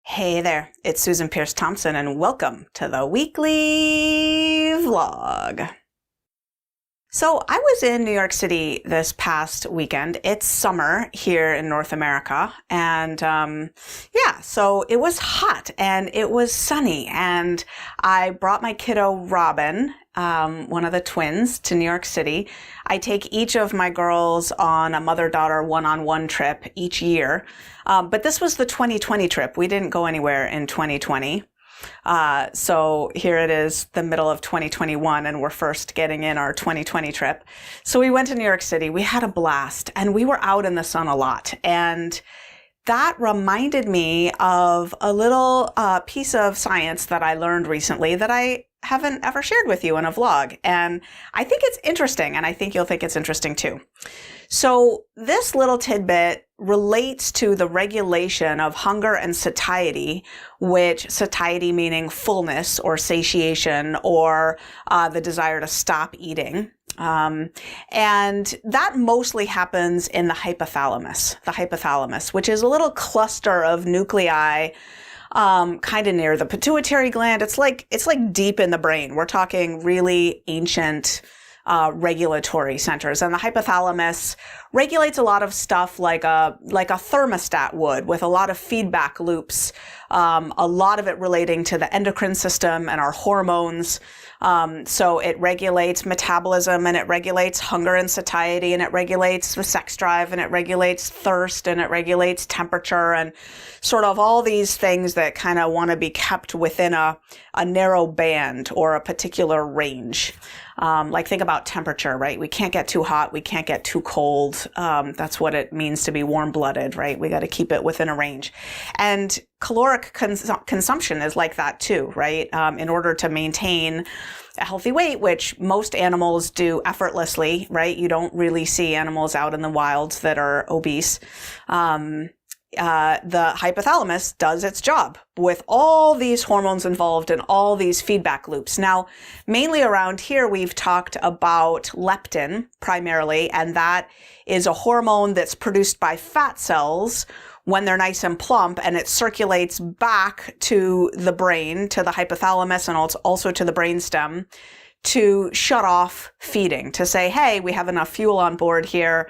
Hey there, it's Susan Pierce Thompson and welcome to the weekly vlog. So I was in New York City this past weekend. It's summer here in North America and so it was hot and it was sunny and I brought my kiddo Robin, one of the twins, to New York City. I take each of my girls on a mother-daughter one-on-one trip each year. But this was the 2020 trip. We didn't go anywhere in 2020. So here it is, the middle of 2021, and we're first getting in our 2020 trip. So we went to New York City. We had a blast, and we were out in the sun a lot. And that reminded me of a little piece of science that I learned recently that I haven't ever shared with you in a vlog. And I think it's interesting, and I think you'll think it's interesting too. So this little tidbit relates to the regulation of hunger and satiety, which satiety meaning fullness or satiation or the desire to stop eating. And that mostly happens in the hypothalamus, which is a little cluster of nuclei kind of near the pituitary gland. It's like deep in the brain. We're talking really ancient regulatory centers. And the hypothalamus regulates a lot of stuff like a thermostat would, with a lot of feedback loops, a lot of it relating to the endocrine system and our hormones. So it regulates metabolism and it regulates hunger and satiety and it regulates the sex drive and it regulates thirst and it regulates temperature and sort of all these things that kind of want to be kept within a narrow band or a particular range. Like think about temperature, right? We can't get too hot. We can't get too cold. That's what it means to be warm-blooded, right? We got to keep it within a range. And caloric consumption is like that too, right? In order to maintain a healthy weight, which most animals do effortlessly, right? You don't really see animals out in the wild that are obese. The hypothalamus does its job with all these hormones involved and all these feedback loops. Now, mainly around here, we've talked about leptin primarily, and that is a hormone that's produced by fat cells when they're nice and plump, and it circulates back to the brain, to the hypothalamus, and also to the brainstem to shut off feeding, to say, hey, we have enough fuel on board here.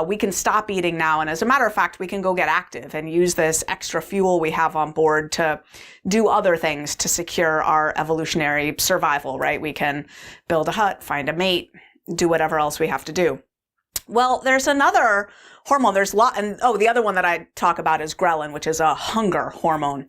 We can stop eating now. And as a matter of fact, we can go get active and use this extra fuel we have on board to do other things to secure our evolutionary survival, right? We can build a hut, find a mate, do whatever else we have to do. Well, there's another hormone. The other one that I talk about is ghrelin, which is a hunger hormone.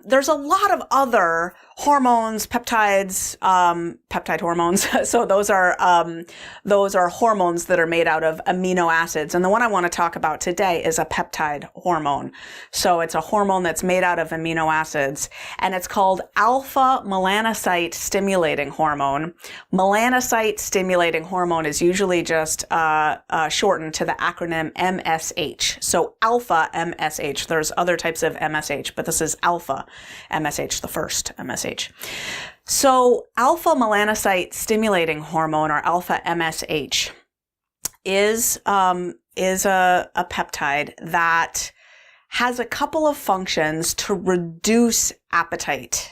There's a lot of other hormones, peptide hormones. So those are hormones that are made out of amino acids. And the one I want to talk about today is a peptide hormone. So it's a hormone that's made out of amino acids, and it's called alpha-melanocyte stimulating hormone. Melanocyte stimulating hormone is usually just shortened to the acronym MSH. So Alpha-MSH. There's other types of MSH, but this is Alpha-MSH, the first MSH. So alpha-melanocyte stimulating hormone, or Alpha-MSH, is a peptide that has a couple of functions to reduce appetite.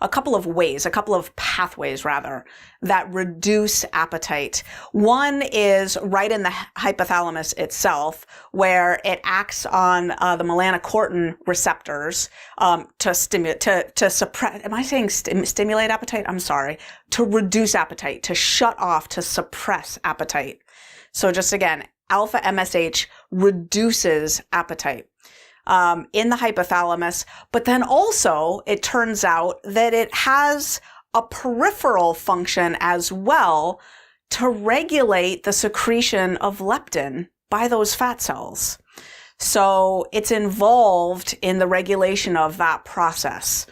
A couple of pathways rather, that reduce appetite. One is right in the hypothalamus itself, where it acts on the melanocortin receptors to suppress. Am I saying stimulate appetite? I'm sorry. To reduce appetite, to shut off, to suppress appetite. So just again, alpha-MSH reduces appetite in the hypothalamus, but then also it turns out that it has a peripheral function as well to regulate the secretion of leptin by those fat cells. So it's involved in the regulation of that process.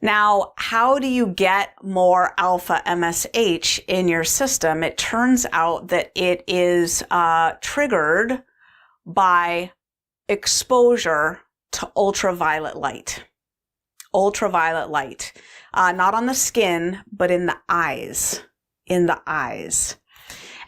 Now, how do you get more alpha-MSH in your system? It turns out that it is triggered by exposure to ultraviolet light. Ultraviolet light. Not on the skin, but in the eyes.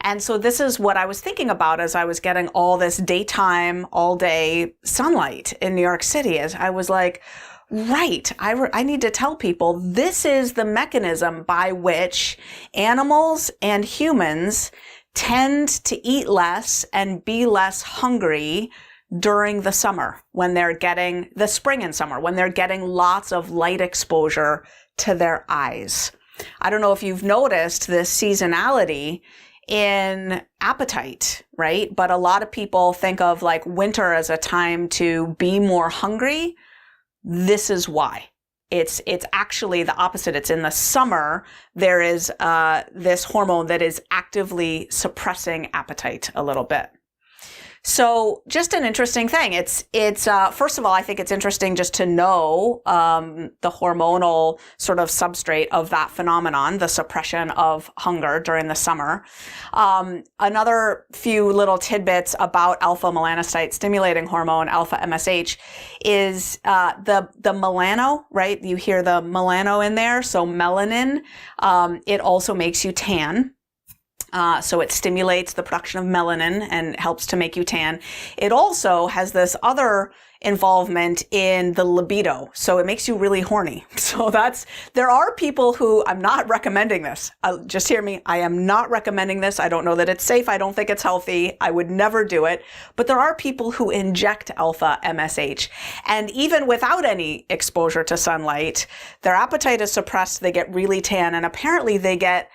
And so this is what I was thinking about as I was getting all this daytime, all day sunlight in New York City. As I was like, Right. I need to tell people this is the mechanism by which animals and humans tend to eat less and be less hungry during the summer, when they're getting the spring and summer, when they're getting lots of light exposure to their eyes. I don't know if you've noticed this seasonality in appetite, right? But a lot of people think of like winter as a time to be more hungry. This is why. It's actually the opposite. It's in the summer, there is this hormone that is actively suppressing appetite a little bit. So just an interesting thing. It's first of all, I think it's interesting just to know the hormonal sort of substrate of that phenomenon, the suppression of hunger during the summer. Another few little tidbits about alpha-melanocyte stimulating hormone, Alpha-MSH, is the melano, right? You hear the melano in there, so melanin. It also makes you tan. So it stimulates the production of melanin and helps to make you tan. It also has this other involvement in the libido. So it makes you really horny. So there are people who, I'm not recommending this. Just hear me. I am not recommending this. I don't know that it's safe. I don't think it's healthy. I would never do it. But there are people who inject Alpha-MSH. And even without any exposure to sunlight, their appetite is suppressed. They get really tan. And apparently they get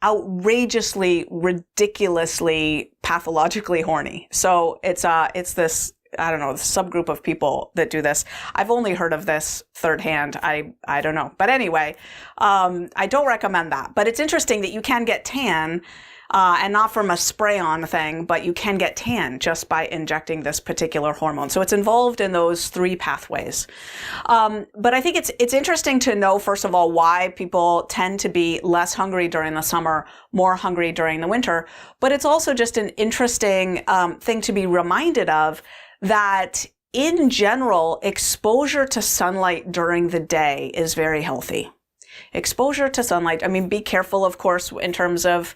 outrageously, ridiculously, pathologically horny. So it's this, I don't know, subgroup of people that do this. I've only heard of this third hand. I don't know. But anyway, I don't recommend that. But it's interesting that you can get tan, and not from a spray-on thing, but you can get tan just by injecting this particular hormone. So it's involved in those three pathways. But I think it's interesting to know, first of all, why people tend to be less hungry during the summer, more hungry during the winter. But it's also just an interesting thing to be reminded of, that in general, exposure to sunlight during the day is very healthy. Exposure to sunlight. I mean, be careful, of course, in terms of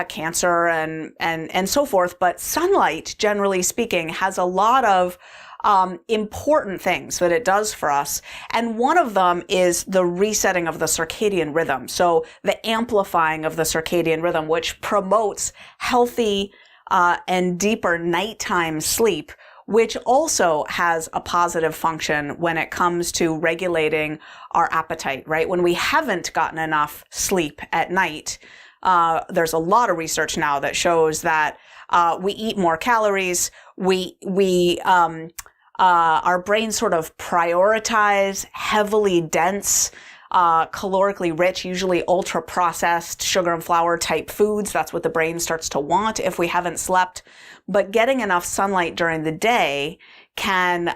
cancer and so forth. But sunlight, generally speaking, has a lot of important things that it does for us. And one of them is the resetting of the circadian rhythm. So the amplifying of the circadian rhythm, which promotes healthy and deeper nighttime sleep, which also has a positive function when it comes to regulating our appetite, right? When we haven't gotten enough sleep at night, there's a lot of research now that shows that we eat more calories. Our brains sort of prioritize heavily dense, calorically rich, usually ultra processed sugar and flour type foods. That's what the brain starts to want if we haven't slept. But getting enough sunlight during the day can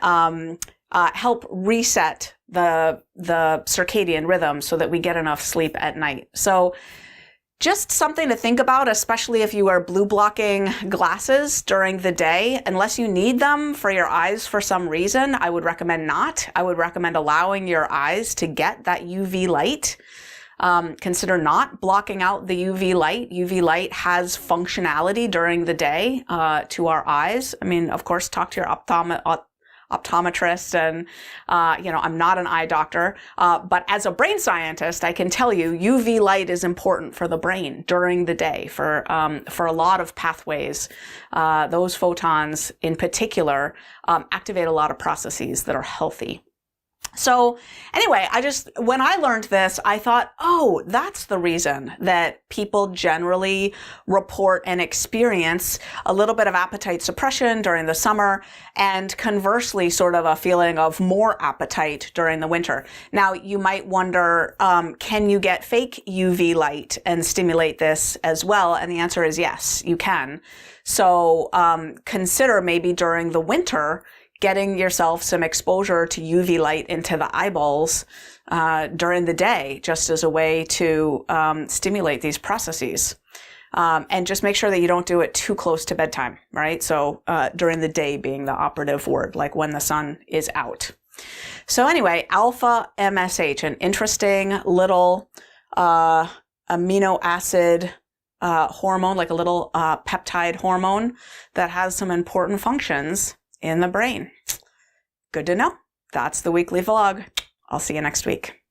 help reset the circadian rhythm so that we get enough sleep at night. So just something to think about, especially if you wear blue blocking glasses during the day. Unless you need them for your eyes for some reason, I would recommend not. I would recommend allowing your eyes to get that UV light. Consider not blocking out the UV light. UV light has functionality during the day to our eyes. I mean, of course, talk to your optometrist, and I'm not an eye doctor, but as a brain scientist, I can tell you UV light is important for the brain during the day for a lot of pathways. Those photons in particular activate a lot of processes that are healthy. So anyway, when I learned this, I thought, oh, that's the reason that people generally report and experience a little bit of appetite suppression during the summer, and conversely, sort of a feeling of more appetite during the winter. Now, you might wonder, can you get fake UV light and stimulate this as well? And the answer is yes, you can. So consider maybe during the winter getting yourself some exposure to UV light into the eyeballs during the day, just as a way to stimulate these processes. And just make sure that you don't do it too close to bedtime, right? So during the day being the operative word, like when the sun is out. So anyway, Alpha-MSH, an interesting little amino acid hormone, like a little peptide hormone that has some important functions in the brain. Good to know. That's the weekly vlog. I'll see you next week.